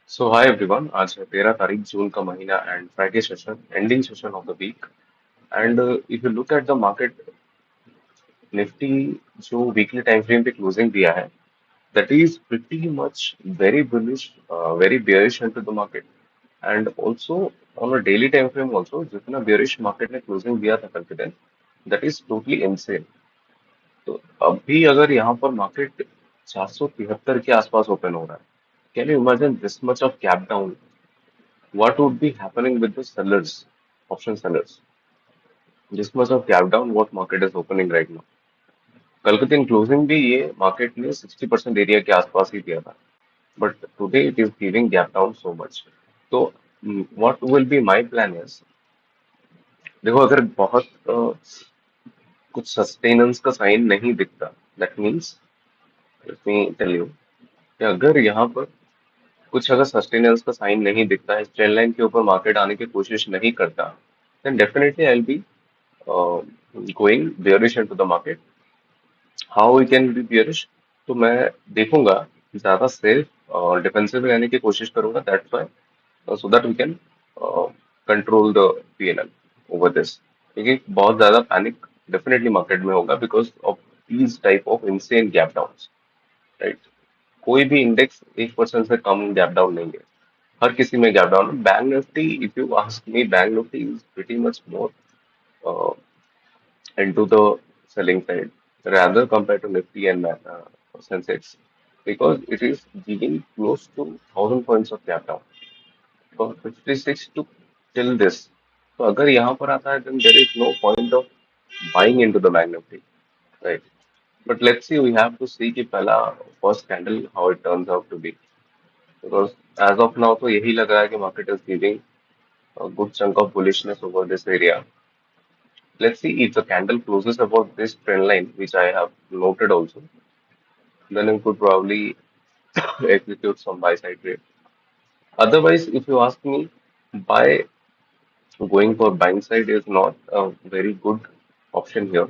सो hi everyone, आज है 13 तारीख जून का महीना and Friday session ending session of the week. And if you look at the market, Nifty जो वीकली टाइम फ्रेम पे क्लोजिंग दिया है, that is pretty much very bullish, very bearish into the market. And also on a daily time frame also जितना bearish market ने closing दिया था कल के दिन, दैट इज टोटली इनसेन। तो अभी अगर यहाँ पर मार्केट 473 के आसपास ओपन हो रहा है, can you imagine this much of gap down? What would be happening with the sellers, option sellers? This much of gap down, what market is opening right now? कल के दिन क्लोजिंग भी ये मार्केट ने 60% area के आसपास ही दिया था, but today it is giving gap down so much. तो what will be my plan is, देखो अगर बहुत कुछ सस्टेनेंस का साइन नहीं दिखता, that means let me tell you कि अगर यहाँ पर कुछ अगर सस्टेनेंस का साइन नहीं दिखता है, ट्रेंड लाइन के ऊपर मार्केट आने की कोशिश नहीं करता, then definitely I will be going bearish into the market. How we can be bearish? तो मैं देखूंगा, ज्यादा सेफ और डिफेंसिव रहने की कोशिश करूंगा, that's why so that we can control the PNL over this. क्योंकि बहुत ज्यादा पैनिक डेफिनेटली मार्केट में होगा because of these type of insane gap downs, right? कोई भी इंडेक्स 1% से कम गैप डाउन नहीं है, हर किसी में gap down. Bank Nifty, if you ask me, bank Nifty is pretty much more into the selling side rather compared to Nifty and Sensex, because it is giving close to 1,000 points of gap down from 56 to till this. So अगर यहाँ पर आता है, then there is no point of buying into the bank Nifty, right? But let's see, we have to see कि पहला first candle how it turns out to be, because as of now तो यही लग रहा है कि market is giving a good chunk of bullishness over this area. Let's see if the candle closes above this trend line, which I have noted also, then you could probably execute some buy side trade. Otherwise, if you ask me, buy going for buying side is not a very good option here,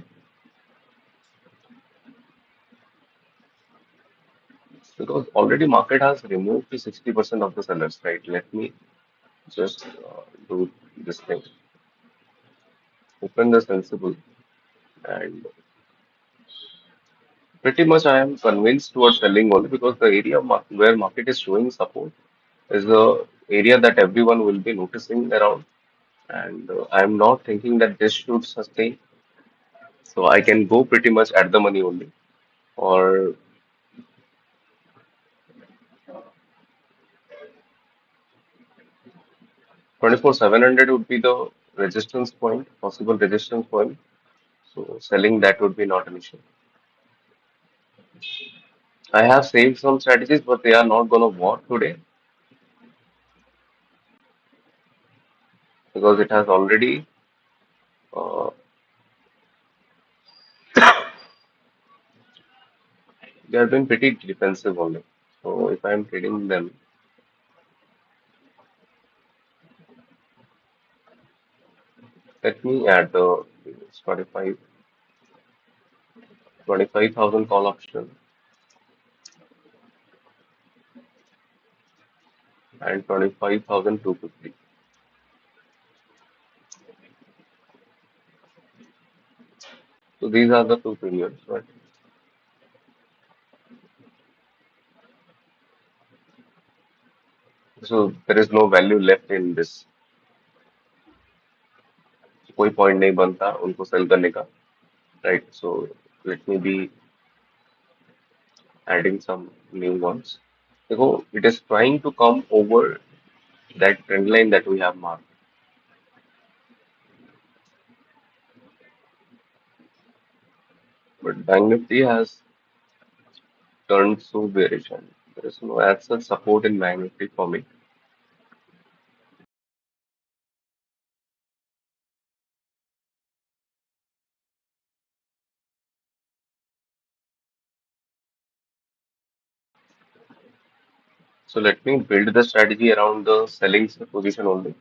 because already market has removed the 60% of the sellers, right? Let me just do this thing. Open the sensible, and pretty much I am convinced towards selling only because the area where market is showing support is the area that everyone will be noticing around, and I'm not thinking that this should sustain. So I can go pretty much at the money only. Or 24,700 would be the resistance point, possible resistance point. So selling that would be not an issue. I have saved some strategies, but they are not gonna work today because it has already uh, they have been pretty defensive only. So if I'm trading them, let me add the 25 25,000 call option and 25,250. So these are the two periods, right? So there is no value left in this. कोई point नहीं बनता उनको sell करने का, right? So let me be adding some new ones. देखो, it is trying to come over that trend line that we have marked, but Bank Nifty has turned so bearish and there is no as such support in Bank Nifty for me. So let me build the strategy around the selling position only.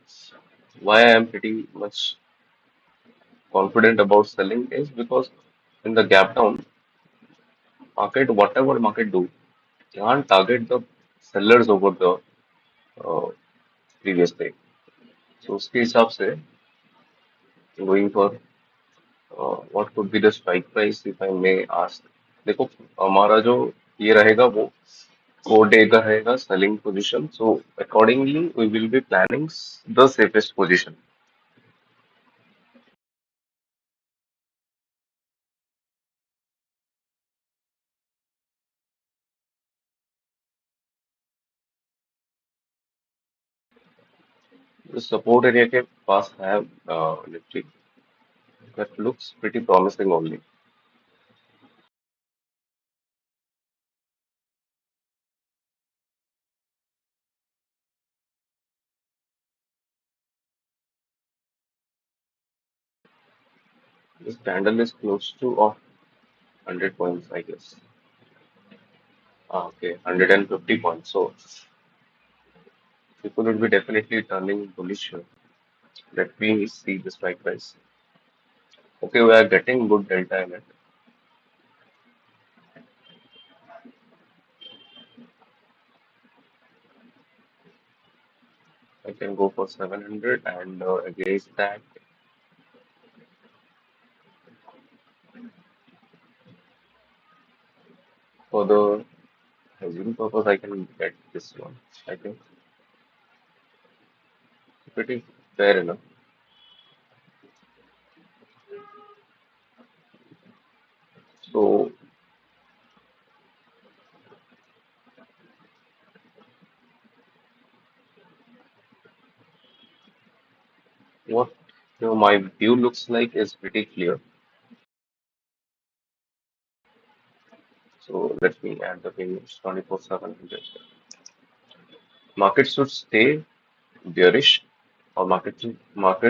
Why I am pretty much confident about selling is because in the gap down market, whatever market do, can't target the sellers over the previous day. So उसके हिसाब से going for what could be the strike price if I may ask. देखो, हमारा जो ये रहेगा वो 4 day का रहेगा selling position, so accordingly we will be planning the safest position. The support area के पास है Nifty, that looks pretty promising only. This candle is close to of 100 points, I guess. Okay, 150 points. So people will be definitely turning bullish here. Let me see the strike price. Okay, we are getting good delta in it. I can go for 700, and against that, for the hedging purpose, I can get this one. I think pretty fair enough. So what my view looks like is pretty clear. So let me add the pin 24,700. Market should stay bearish, or market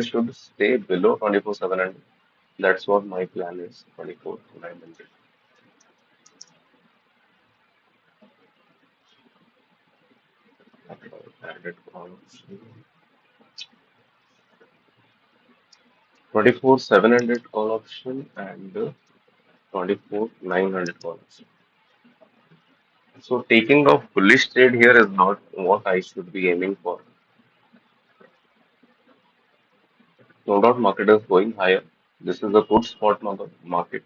should stay below 24,700. That's what my plan is. 24,900. Added call option. 24,700 call option and 24,900 call option. So taking a bullish trade here is not what I should be aiming for. No doubt market is going higher. This is a good spot now the market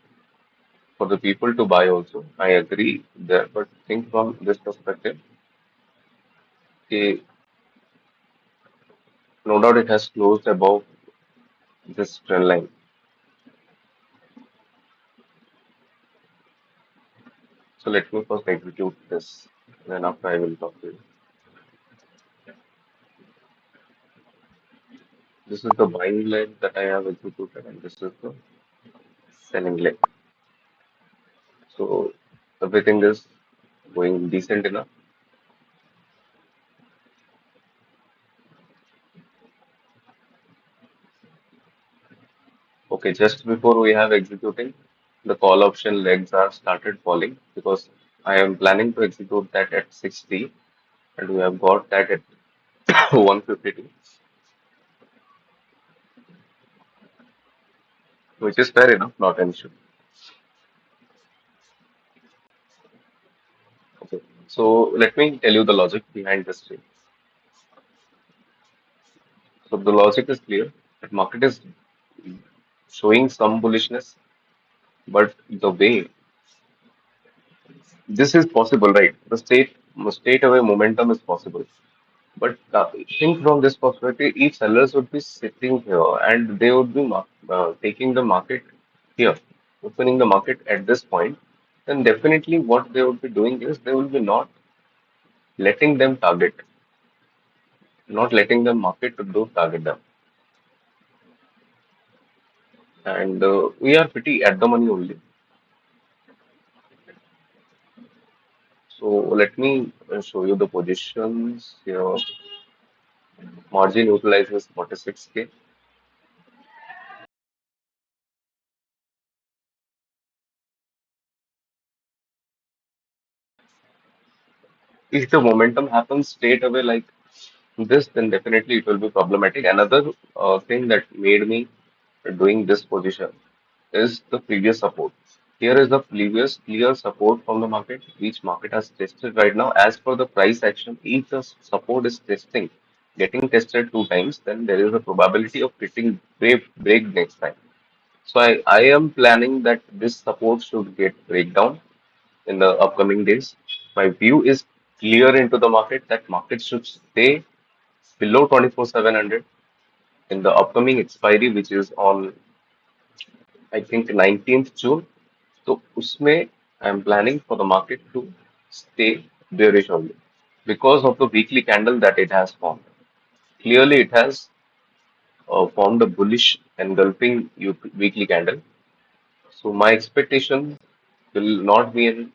for the people to buy also. I agree there, but think from this perspective. Okay, no doubt it has closed above this trend line. So let me first execute this. Then after I will talk to you. This is the buying leg that I have executed, and this is the selling leg. So everything is going decent enough. Okay, just before we have executing, the call option legs are started falling because I am planning to execute that at 60, and we have got that at 152, which is fair enough, not an issue. Okay, so let me tell you the logic behind this trade. So the logic is clear. The market is showing some bullishness, but the way this is possible, right? The state away momentum is possible. But think from this perspective, if sellers would be sitting here and they would be taking the market here, opening the market at this point, then definitely what they would be doing is they will be not letting them target, not letting the market to do target them. And we are pretty at the money only. So let me show you the positions here. Margin utilizes 46K. If the momentum happens straight away like this, then definitely it will be problematic. Another thing that made me doing this position is the previous support. Here is the previous clear support from the market, which market has tested right now. As per the price action, if the support is getting tested two times, then there is a probability of getting break next time. So I am planning that this support should get breakdown in the upcoming days. My view is clear into the market that market should stay below 24,700 in the upcoming expiry, which is on I think 19th June. So usme I am planning for the market to stay bearish only because of the weekly candle that it has formed. Clearly, it has formed a bullish engulfing weekly candle. So my expectation will not be an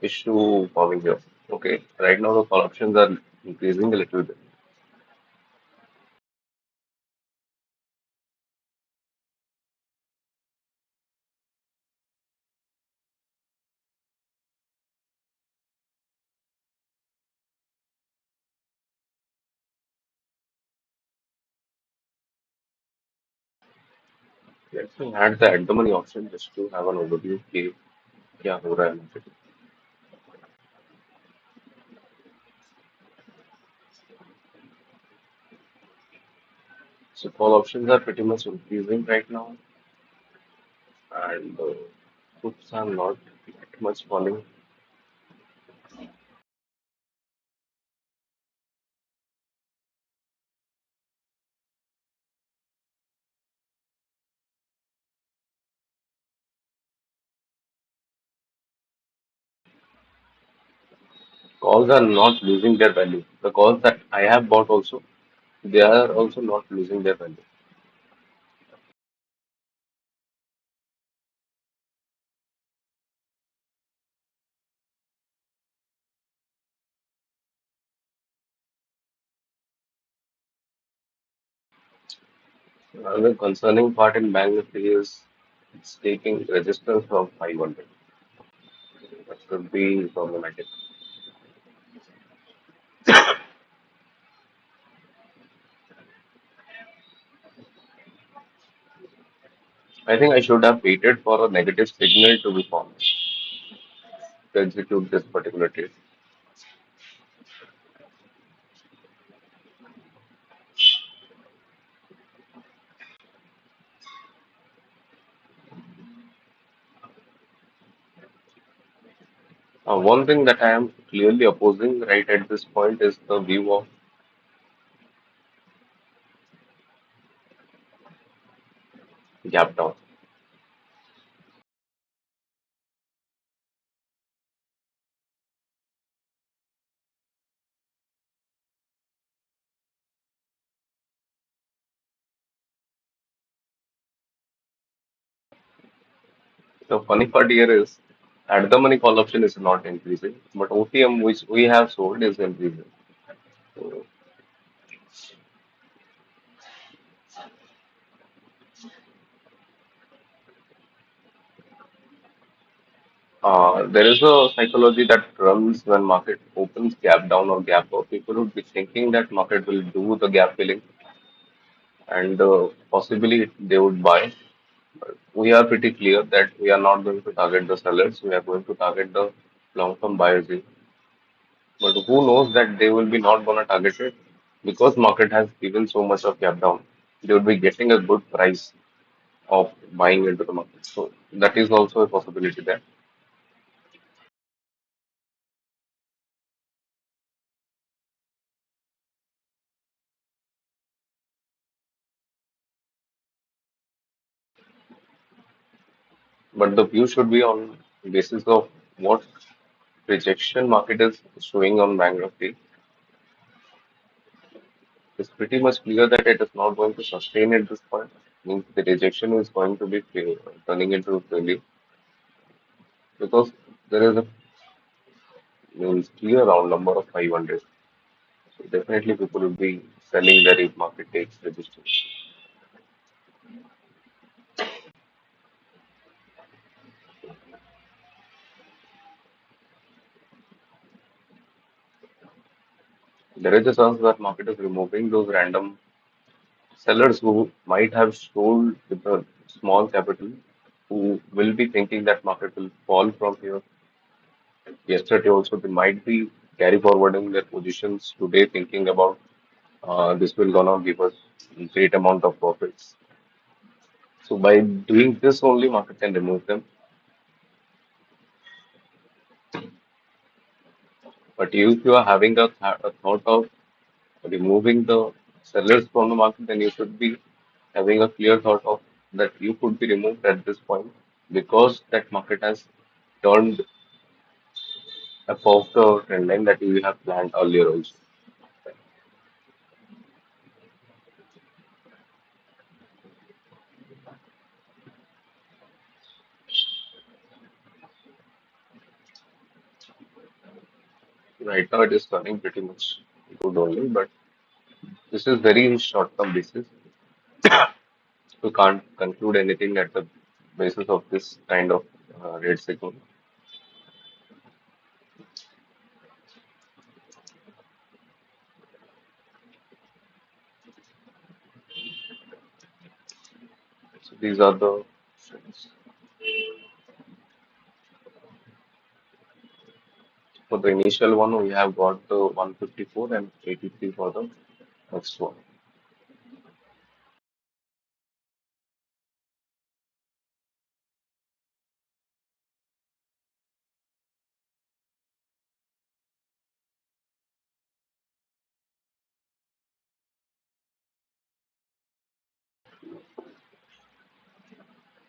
issue forming here. Okay, right now the call options are increasing a little bit. Let's add the at the money option just to have an overview. कि क्या हो रहा है market. So call options are pretty much increasing right now, and puts are not that much falling. Calls are not losing their value. The calls that I have bought also, they are also not losing their value. Another concerning part in Bank Nifty is it's taking resistance from 500. That could be problematic. I think I should have waited for a negative signal to be formed to execute this particular trade. One thing that I am clearly opposing right at this point is the view of gap down. The funny part here is at the money call option is not increasing, but OTM which we have sold is increasing. So, there is a psychology that runs when market opens gap down or gap up. People would be thinking that market will do the gap filling and possibly they would buy. But we are pretty clear that we are not going to target the sellers. We are going to target the long-term buyers. Here. But who knows that they will be not going to target it because market has given so much of gap down. They would be getting a good price of buying into the market. So that is also a possibility there. But the view should be on basis of what rejection market is showing on bankruptcy. It's pretty much clear that it is not going to sustain at this point. Means the rejection is going to be turning into failure because there is a means clear round number of 500. So definitely people will be selling there if market takes resistance. There is a chance that market is removing those random sellers who might have sold with a small capital who will be thinking that market will fall from here. Yesterday also they might be carry forwarding their positions today thinking about this will gonna give us great amount of profits. So by doing this only market can remove them. But if you are having a thought of removing the sellers from the market, then you should be having a clear thought of that you could be removed at this point because that market has turned above the trend line that you have planned earlier also. Right now it is running pretty much good only, but this is very short term basis. You can't conclude anything at the basis of this kind of rate signal. So these are the trends. For the initial one, we have got the 154 and 83 for the next one.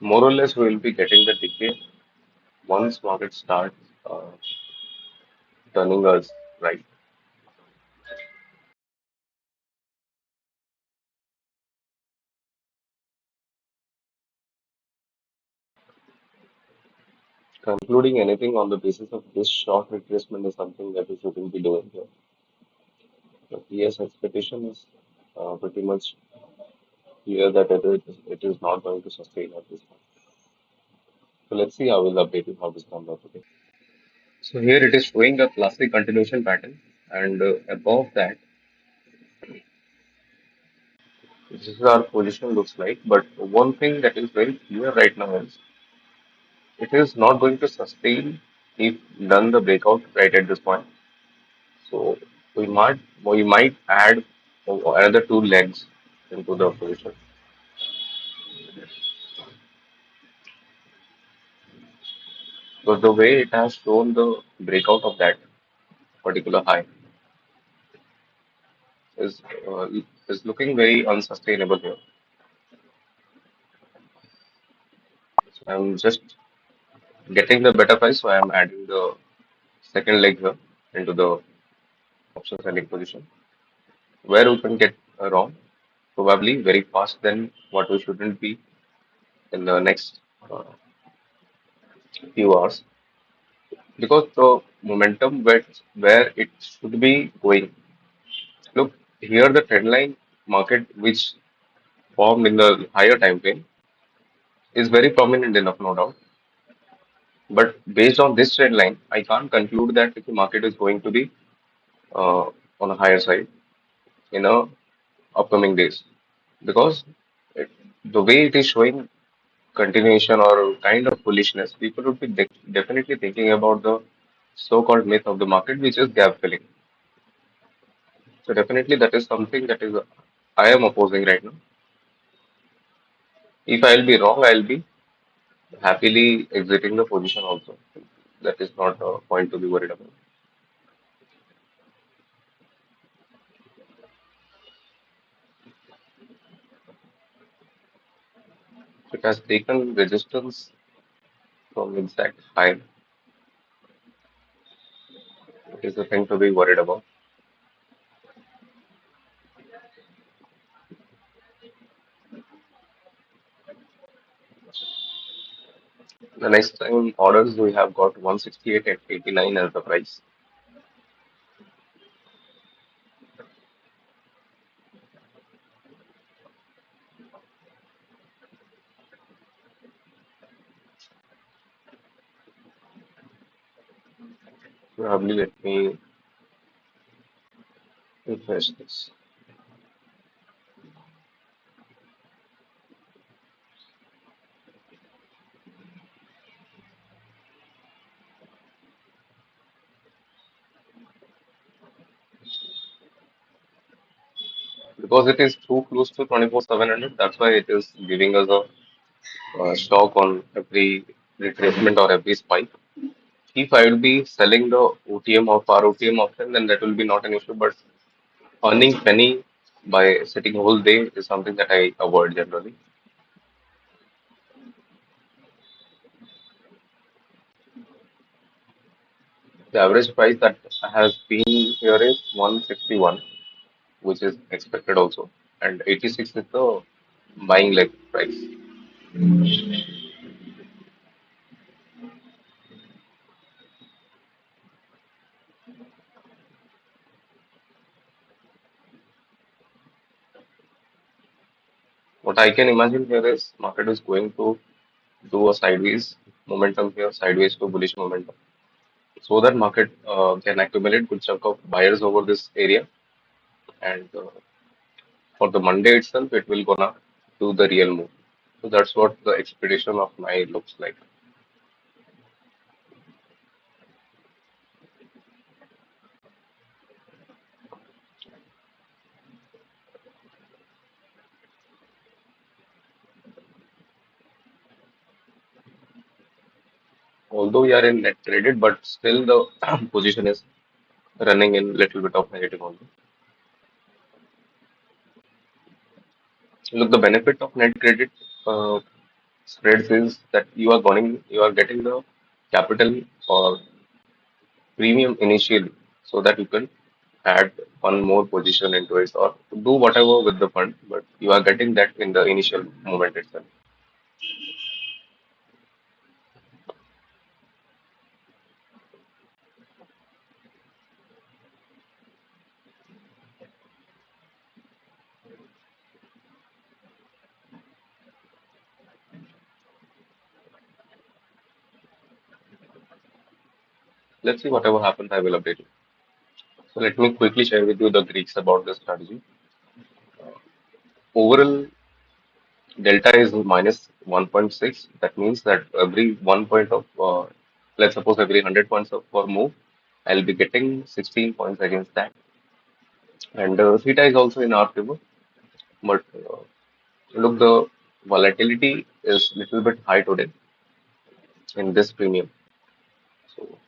More or less, we will be getting the decay once market starts uh, turning us right. Concluding anything on the basis of this short retracement is something that we shouldn't be doing here. But yes, expectation is pretty much clear that it is not going to sustain at this point. So let's see how we'll update you how this comes out today. So here it is showing a classic continuation pattern, and above that, this is our position looks like. But one thing that is very clear right now is it is not going to sustain if done the breakout right at this point. So we might add another two legs into the position. Because the way it has shown the breakout of that particular high is uh, is looking very unsustainable here. So I'm just getting the better price, so I'm adding the second leg here into the option selling position. Where we can get wrong, probably very fast than what we shouldn't be in the next few hours. Because the momentum where it should be going. Look, here the trend line market which formed in the higher time frame is very prominent enough, no doubt. But based on this trend line, I can't conclude that the market is going to be uh, on a higher side in a upcoming days because it, the way it is showing continuation or kind of bullishness, people would be definitely thinking about the so-called myth of the market, which is gap filling. So definitely that is something that is I am opposing right now. If I'll be wrong, I'll be happily exiting the position also. That is not a point to be worried about. It has taken resistance from exact high. It is the thing to be worried about. The next time orders we have got 168 at 89 as the price. Probably let me refresh this. because it is too close to 24,700. That's why it is giving us a shock on every retracement or every spike. If I will be selling the OTM or par OTM option, then that will be not an issue. But earning penny by sitting whole day is something that I avoid generally. The average price that has been here is 161, which is expected also, and 86 is the buying leg price. What I can imagine here is market is going to do a sideways momentum here, sideways to bullish momentum, so that market can accumulate good chunk of buyers over this area, and for the Monday itself, it will gonna do the real move. So that's what the expectation of my looks like. Although we are in net traded, but still the position is running in little bit of negative only. Look, the benefit of net credit uh, spreads is that you are getting the capital or premium initially, so that you can add one more position into it or do whatever with the fund, but you are getting that in the initial moment itself. Let's see whatever happens, I will update you. So let me quickly share with you the Greeks about this strategy. Overall delta is minus 1.6. That means that every 1 point of, let's suppose every 100 points of for move, I'll be getting 16 points against that. And theta is also in our favor. But look, the volatility is little bit high today in this premium. So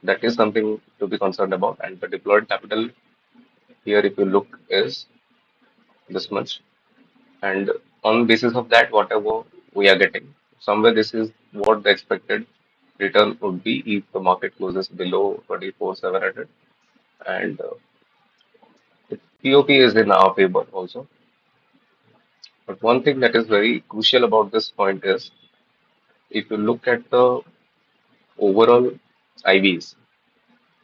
that is something to be concerned about. And the deployed capital here, if you look, is this much. And on basis of that, whatever we are getting, somewhere this is what the expected return would be if the market closes below 24,700. And the POP is in our favor also. But one thing that is very crucial about this point is if you look at the overall IVs,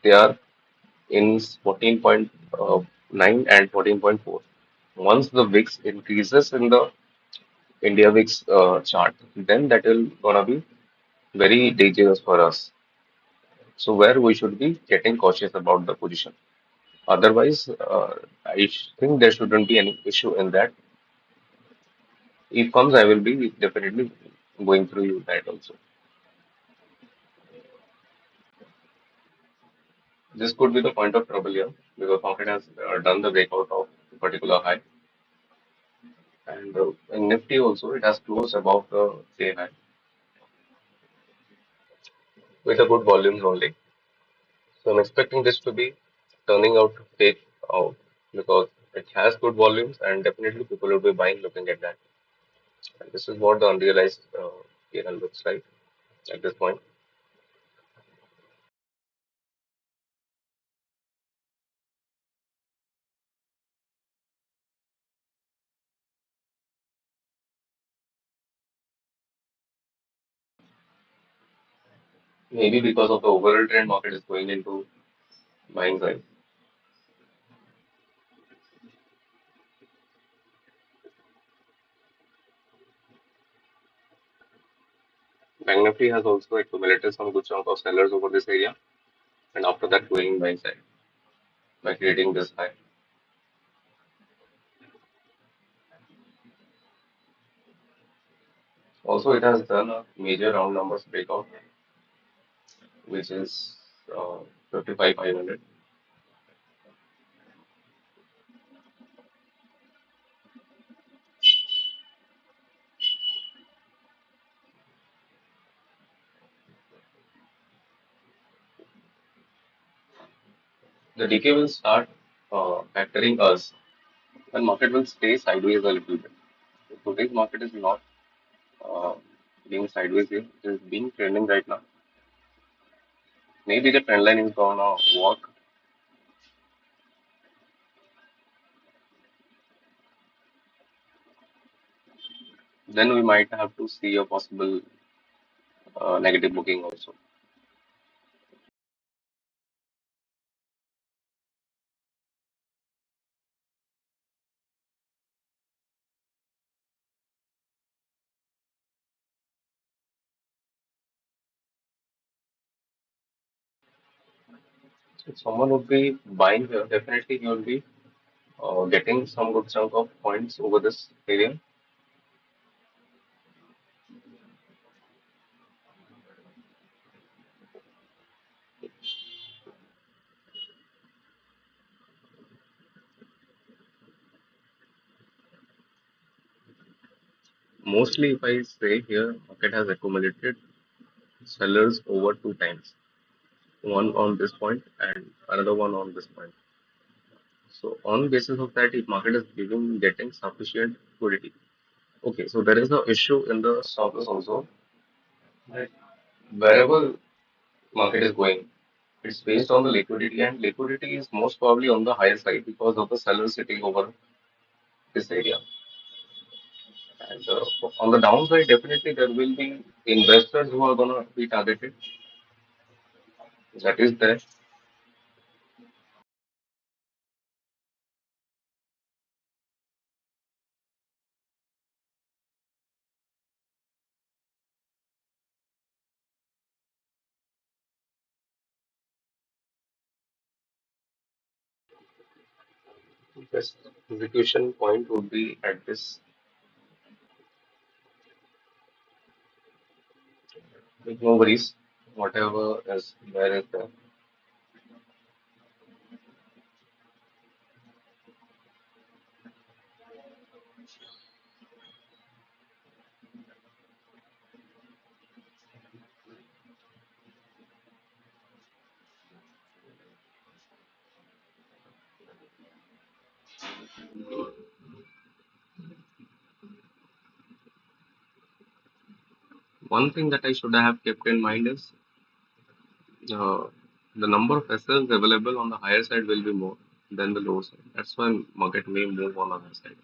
they are in 14.9 and 14.4. Once the VIX increases in the India VIX chart, then that will gonna be very dangerous for us. So where we should be getting cautious about the position. Otherwise, I think there shouldn't be any issue in that. If comes, I will be definitely going through you that also. This could be the point of trouble here because market has done the breakout of a particular high, and in Nifty also it has closed above the same high with a good volumes only. So I'm expecting this to be turning out to take out because it has good volumes and definitely people will be buying looking at that. And this is what the unrealized PnL looks like at this point. Maybe because of the overall trend, market is going into buying side. Bank Nifty has also accumulated some good chunk of sellers over this area, and after that going buying side by creating this high. Also, it has done a major round numbers breakout, which is 55,500. The decay will start factoring us and market will stay sideways a little bit. So today's market is not uh, being sideways here. It is being trending right now. Maybe the trend line is gonna work. Then we might have to see a possible negative booking also. If someone would be buying here, definitely he will be getting some good chunk of points over this area. Mostly, if I say here, market has accumulated sellers over two times, one on this point and another one on this point. So on basis of that, if market is getting sufficient liquidity. Okay, so there is an issue in the stock loss also that wherever market is going, it's based on the liquidity, and liquidity is most probably on the higher side because of the sellers sitting over this area. And on the downside, definitely there will be investors who are gonna be targeted. That is there. Best execution point would be at this. With no worries, whatever is there is there. One thing that I should have kept in mind is uh, the number of vessels available on the higher side will be more than the lower side. That's why market may move on the higher side.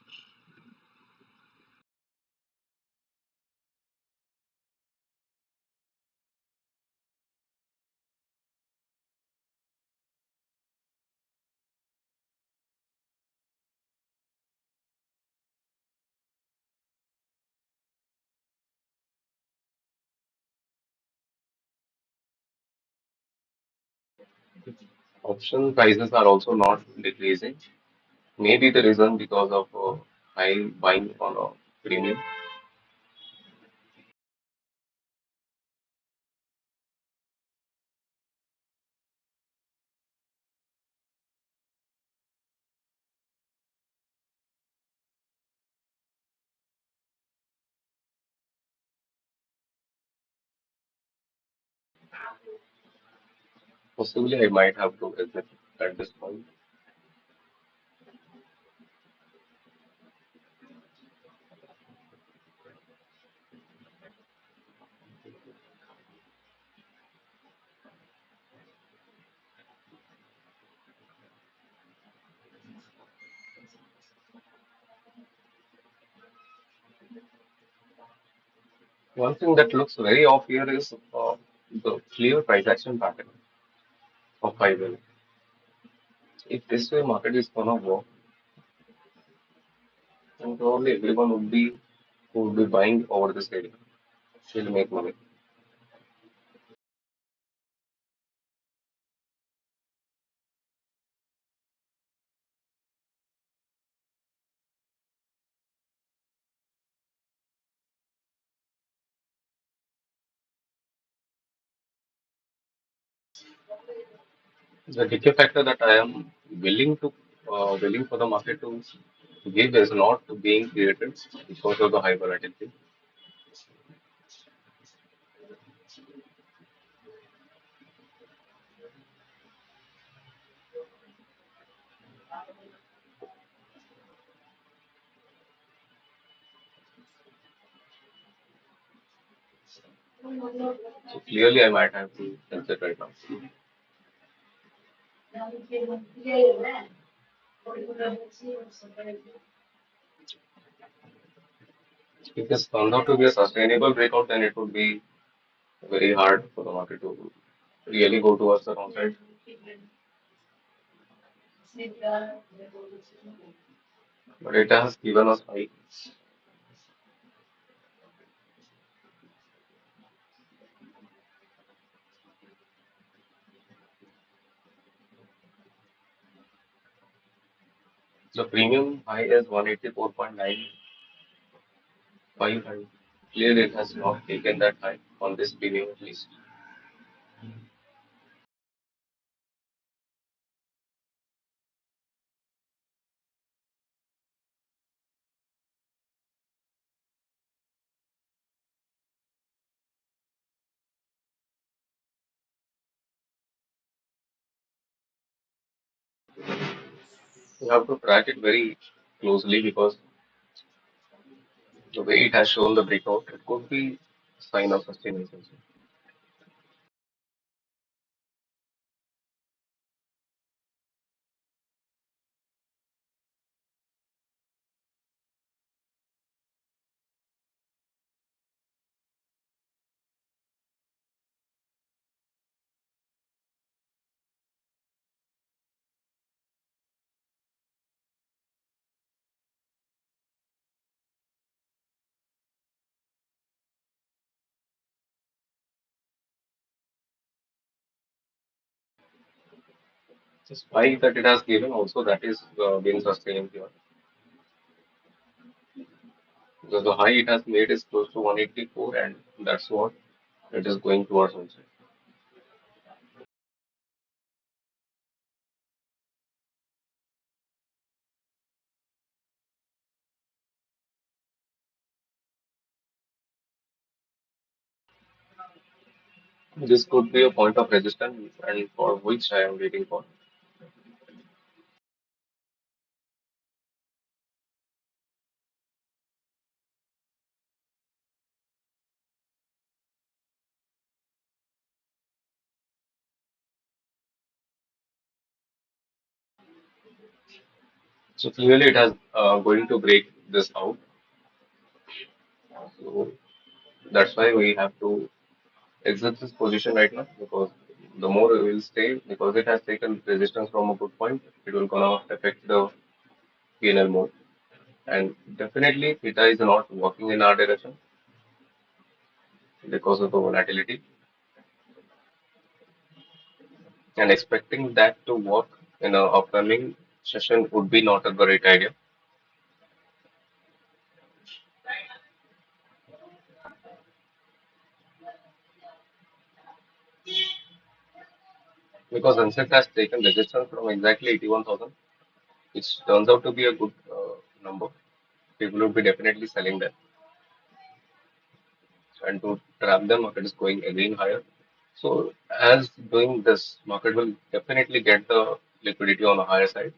Option prices are also not decreasing. Maybe the reason because of high buying on a premium. Possibly I might have to exit at this point. One thing that looks very off here is the clear price action pattern of 5 minutes. If this way market is gonna work, then probably everyone would be who would be buying over this area will make money. The decay factor that I am willing for the market to give is not being created because of the high volatility. So clearly, I might have to exit right now if this turns out to be a sustainable breakout, then it would be very hard for the market to really go towards the wrong side. But it has given us high. The premium high is 184.95, and clearly it has not taken that high on this premium at least. You have to track it very closely because the way it has shown the breakout, it could be a sign of sustainability. The spike that it has given also that is been sustaining here. Because the high it has made is close to 184 and that's what it is going towards also. This could be a point of resistance and for which I am waiting for. So clearly it has going to break this out. So that's why we have to exit this position right now because the more it will stay because it has taken resistance from a good point, it will gonna affect the PNL more. And definitely theta is not working in our direction because of the volatility. And expecting that to work in a upcoming session would be not a great idea because Sunset has taken resistance from exactly 81,000, which turns out to be a good number. People would be definitely selling them, and to trap them, market is going again higher. So, as doing this, market will definitely get the liquidity on the higher side,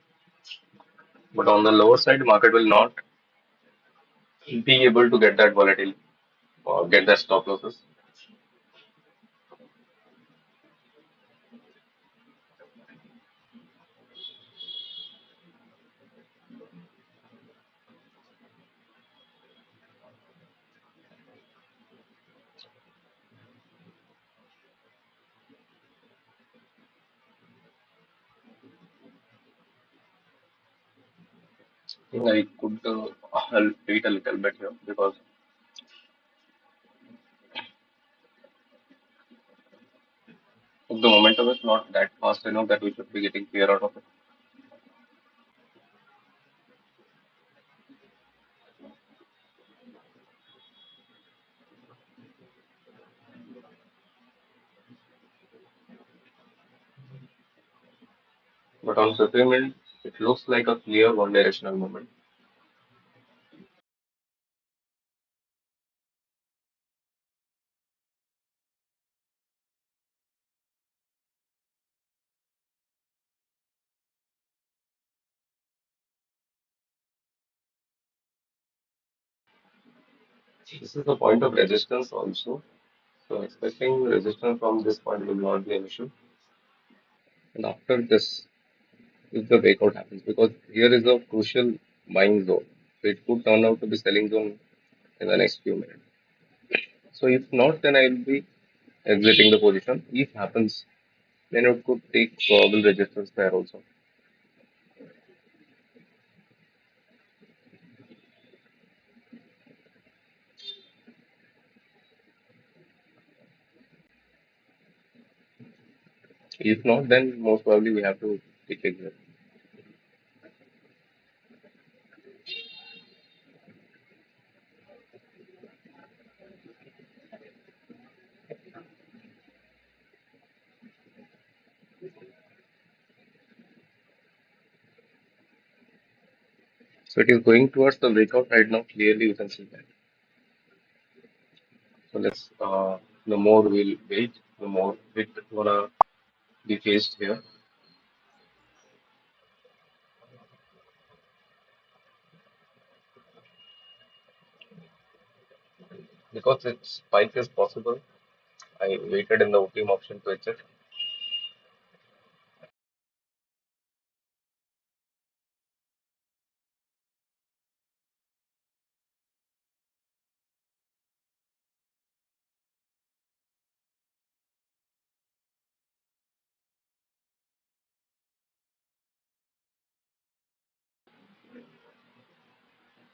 but on the lower side, market will not be able to get that volatility or get that stop losses. I think I could wait a little bit here because if the momentum is not that fast enough that we should be getting clear out of it. But on supplement, it looks like a clear one directional movement. This is the point of resistance also. So expecting resistance from this point will not be an issue. And after this, if the breakout happens, because here is a crucial buying zone, so it could turn out to be selling zone in the next few minutes. So if not, then I will be exiting the position. If happens, then it could take probable resistance there also. If not, then most probably we have to take exit. So it is going towards the breakout right now. Clearly, you can see that. So the more we'll wait, the more hit gonna be faced here because its spike is possible. I waited in the opening option to exit.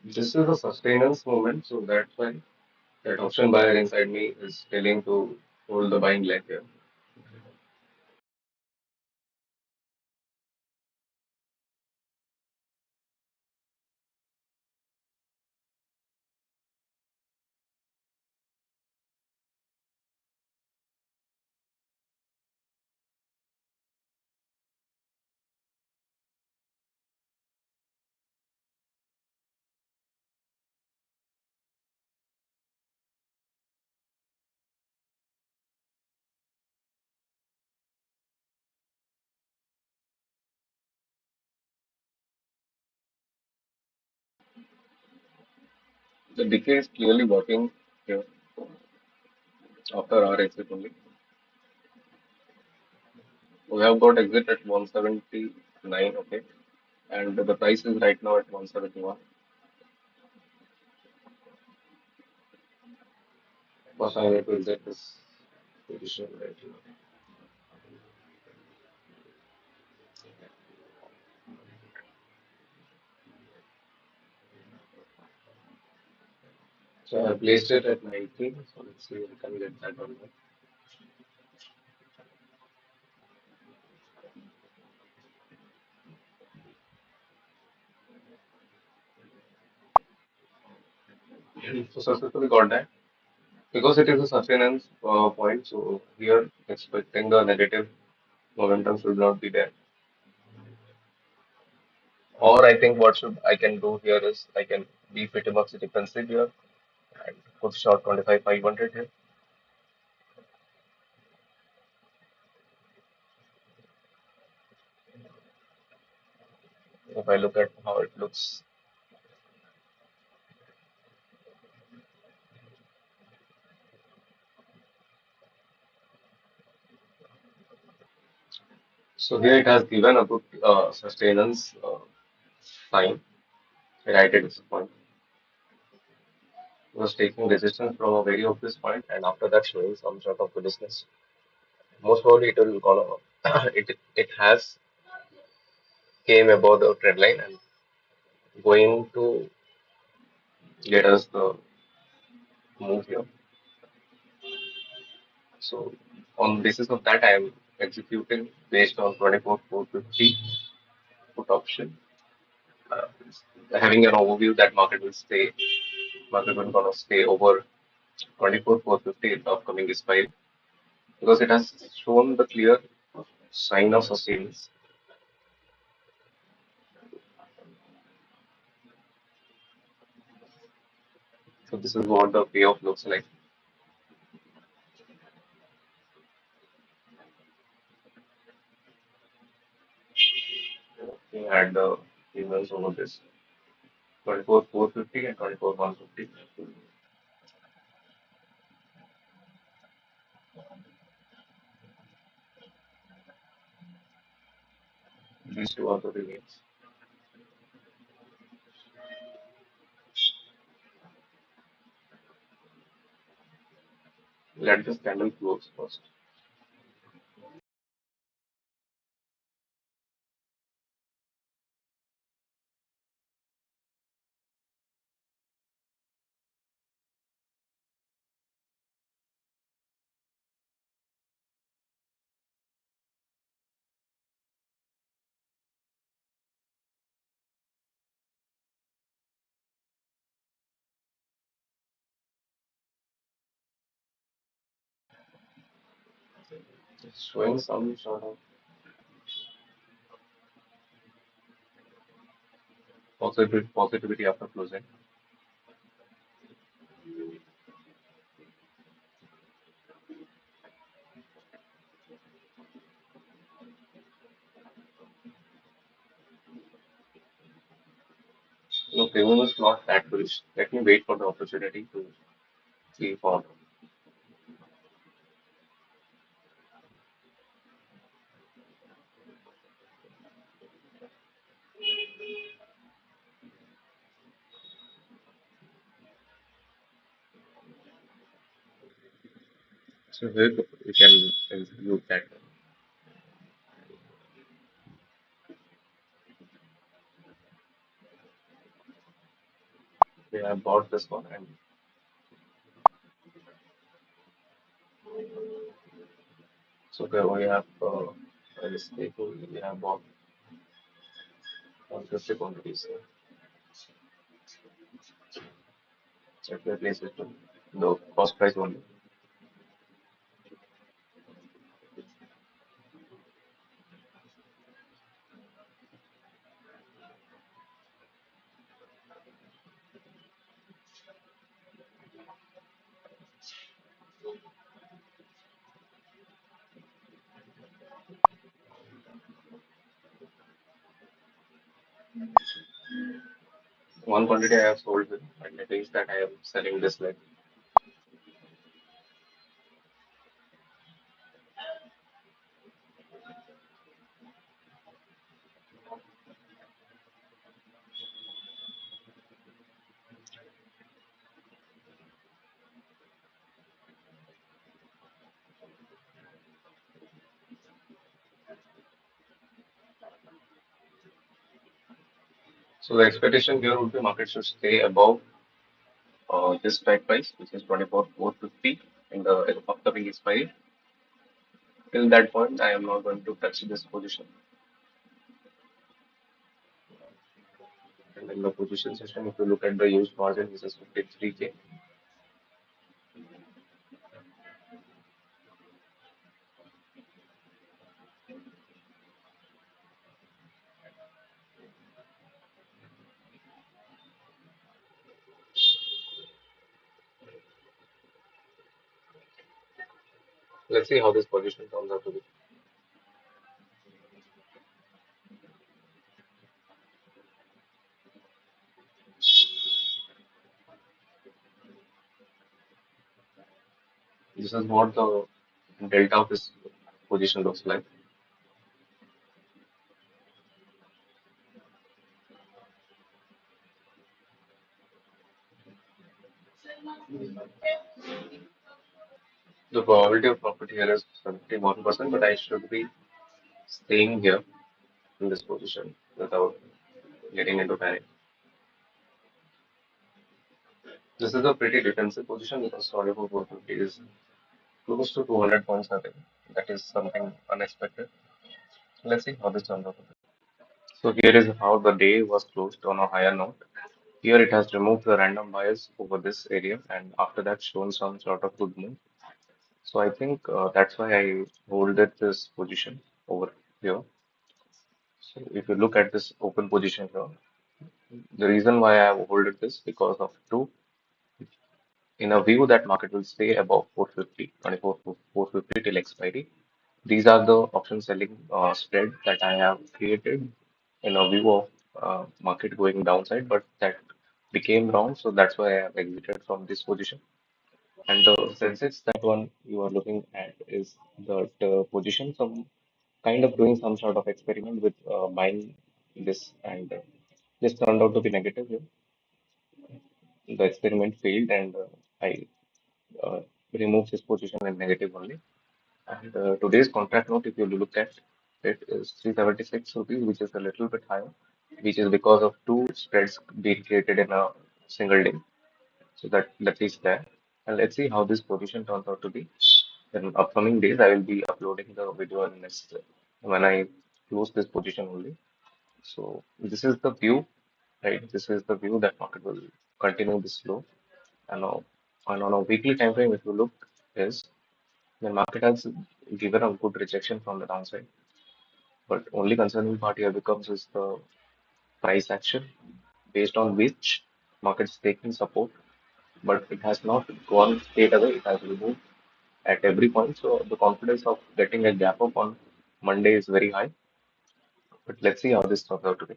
This is a sustenance moment, so that's why that option buyer inside me is telling to hold the buying leg here. The decay is clearly working here after our exit only. We have got exit at 179, okay, and the price is right now at 171. First, I need to exit this position right here. So I placed it at 90. So let's see if we can get that on. So successfully got that because it is a sustenance point. So here expecting the negative momentum should not be there. Or I think what should I can do here is I can be pretty much defensive here and put short 25 500 here. If I look at how it looks, so here it has given a good sustenance sign right at this point. It was taking resistance from a very obvious point and after that showing some sort of bullishness. Most probably it will gonna it has came above the trend line and going to get us the move here. So on basis of that, I am executing based on 24 450 put option, uh, having an overview that market will gonna stay over 24 450 in the upcoming expiry because it has shown the clear sign of sustenance. So this is what the payoff looks like. We had the signals over this 24 450 and 24 150. These two are the remains. Let this candle close first. It's showing some sort of positivity after closing. No, premium is not that bullish. Let me wait for the opportunity to see for. So here we can execute that. We have bought this one, and so here we have a stake. We have bought 150 quantities. So we place it to the cost price only. 1 quantity I have sold with, and it is that I am selling this like. So the expectation here would be market should stay above this strike price, which is 24,450 in the upcoming expiry. Till that point, I am not going to touch this position. And in the position system, if you look at the used margin, which is 53K. Let's see how this position turns out to be. This is what the delta of this position looks like. The probability of profit here is 71%, but I should be staying here in this position without getting into panic. This is a pretty defensive position because sorry for 450 is close to 200 points, I think. That is something unexpected. Let's see how this turns out. So here is how the day was closed on a higher note. Here it has removed the random bias over this area and after that shown some sort of good move. So I think that's why I holded this position over here. So if you look at this open position here, the reason why I have holded this because of two, in a view that market will stay above 450, 24 to 450 till expiry. These are the option selling spread that I have created in a view of market going downside, but that became wrong. So that's why I have exited from this position. And the Sensex, that one you are looking at is the position from kind of doing some sort of experiment with buying this, and this turned out to be negative. Yeah. The experiment failed, and I uh, removed this position in negative only. And today's contract note, if you look at it, is 376 rupees, which is a little bit higher, which is because of two spreads being created in a single day. So that is there. And let's see how this position turns out to be. In upcoming days, I will be uploading the video in next when I close this position only. So this is the view, right? This is the view that market will continue this slow. And, uh, and on a weekly time frame, if you look, is the market has given a good rejection from the downside. But only concerning part here becomes is the price action based on which market is taking support, but it has not gone straight away. It has removed at every point. So the confidence of getting a gap up on Monday is very high. But let's see how this turns out to be.